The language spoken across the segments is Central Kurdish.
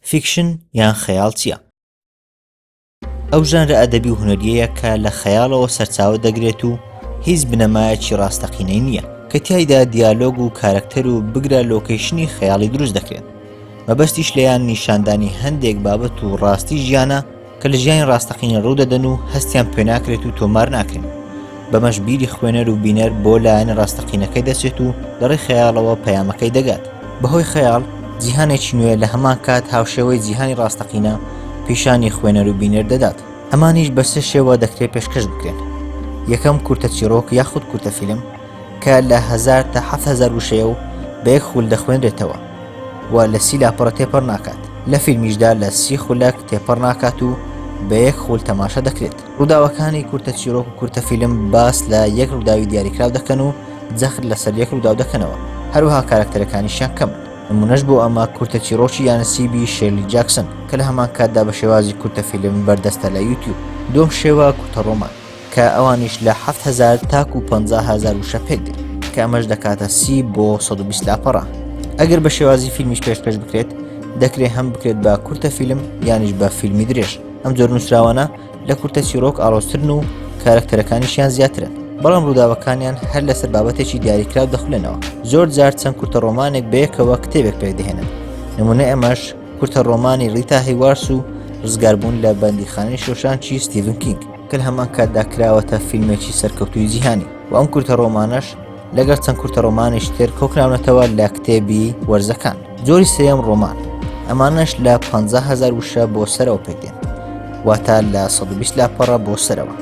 فیکشن یان خەیاڵ چییە؟ ئەو ژانرە ئەدەبی و هونەریەیە کە لە خەیاڵەوە سەرچاوە دەگرێت و هیچ بنەمایەکی ڕاستەقینەی نییە کە تیایدا دیالۆگ و کارکتەر و بگرە لۆکەیشنی خەیاڵی دروست دەکرێت. مەبەستیش لەیان نیشاندانی هەندێک بابەت و ڕاستی ژیانە کە لە ژیانی ڕاستەقینە ڕوودەدەن و هەستیان پێ ناکرێت و تۆمار ناکرێن. بەمەش بیری خوێنەر و بینەر بۆ لایەنە ڕاستەقینەکەی دەچێت و لەڕێی خەیاڵەوە پەیامەکەی دەگات. بەهۆی خەیاڵ جیهانێکی نوێ لە هەمان کات هاوشێوەی جیهانی ڕاستەقینە پیشانی خوێنەر و بینەر دەدات. ئەمانیش بە سێ شێوە دەکرێت پێشکەش بکرێن. یەکەم کورتە چیرۆک یاخود کورتە فیلم کە لە 1000 تا 7000 وشەیە و بە یەک خول دەخوێنرێتەوە و لە 30 لاپەڕە تێپەڕ ناکات. لە فیلمیشدا لە 30 خولەک تێپەڕ ناکات و بە یەک خول تەماشا دەکرێت. ڕووداوەکانی کورتە چیرۆک و کورتە فیلم باس لە یەک ڕووداوی دیاریکراو دەکەن و جەخت لەسەر یەک ڕووداو دەکەنەوە. هەروەها کارکتەرەکانیشیان کەمن. نمونەش بۆ ئەمە کورتە چیرۆکی یانەسیبی شێرلی جاکسن کە لە هەمان کاتدا بە شێوازی کورتە فیلم بەردەستە لە یوتیوب. دوم شێوە کورتە ڕۆمان کە ئەوانیش لە 7000 تاکو 50000 وشە پێک دێت کە ئەمەش دەکاتە 30 بۆ 120 لاپەڕە. ئەگەر بە شێوازی فیلمیش پێش بکرێت دەکرێت هەم بکرێت بە کورتە فیلم یانیش بە فیلمی درێژ. ئەم جۆر نووسراوانە لە کورتە چیرۆک ئاڵۆزترن و کارکتەرەکانیشیان زیاترن، بەڵام ڕووداوەکانیان هەر لەسەر بابەتێکی دیاریکراو دەخولێنەوە. زۆر جار چەند کورتە ڕۆمانێک بەیەکەوە کتێبێک پێک دەهێنن. نمونە ئەمەش کورتە ڕۆمانی ڕیتا هەیوارس و ڕزگاربوون لە بەندیخانەی شۆشانچی ستیڤن کینگ کە لە هەمان کاتدا کراوەتە فیلمێکی سەرکەوتووی جیهانی و ئەم کورتە ڕۆمانەش لەگەڵ چەند کورتە ڕۆمانێکی تر کۆکراونەتەوە لە کتێبی وەرزەکان. جۆری سێیەم ڕۆمان، ئەمانەش لە 50000 وشە بۆ سەرەوە پێک دێن، واتە لە 120 لاپەڕە بۆ سەرەوە.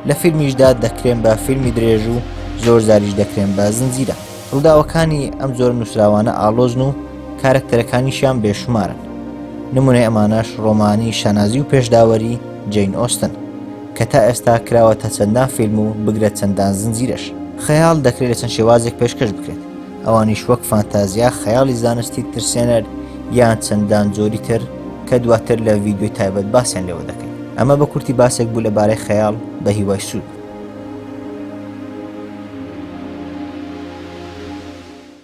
لە فیلمیشدا دەکرێن بە فیلمی درێژ و زۆر زاریش دەکرێن بە زنجیرە. ڕووداوەکانی ئەم زۆر نووسراوانە ئاڵۆزن و کارکتەرەکانیشیان بێشمارن. نمونەی ئەمانەش ڕۆمانی شانازی و پێشداوەری جین ئۆستن کە تا ئێستا کراوەتە چەندان فیلم و بگرێت چەندان زنجیرەش. خەیاڵ دەکرێت لە چەند شێوازێک پێشکەش بکرێت، ئەوانیش وەک فانتازیا، خەیاڵی زانستی ترسێنەر یان چەندان جۆری تر کە دواتر لە ڤیدیۆی تایبەت باسییان لێوە دەکەین. ئەمە بە کورتی باسێک بوو لەبارەی خەیاڵ بە هیوای سوود.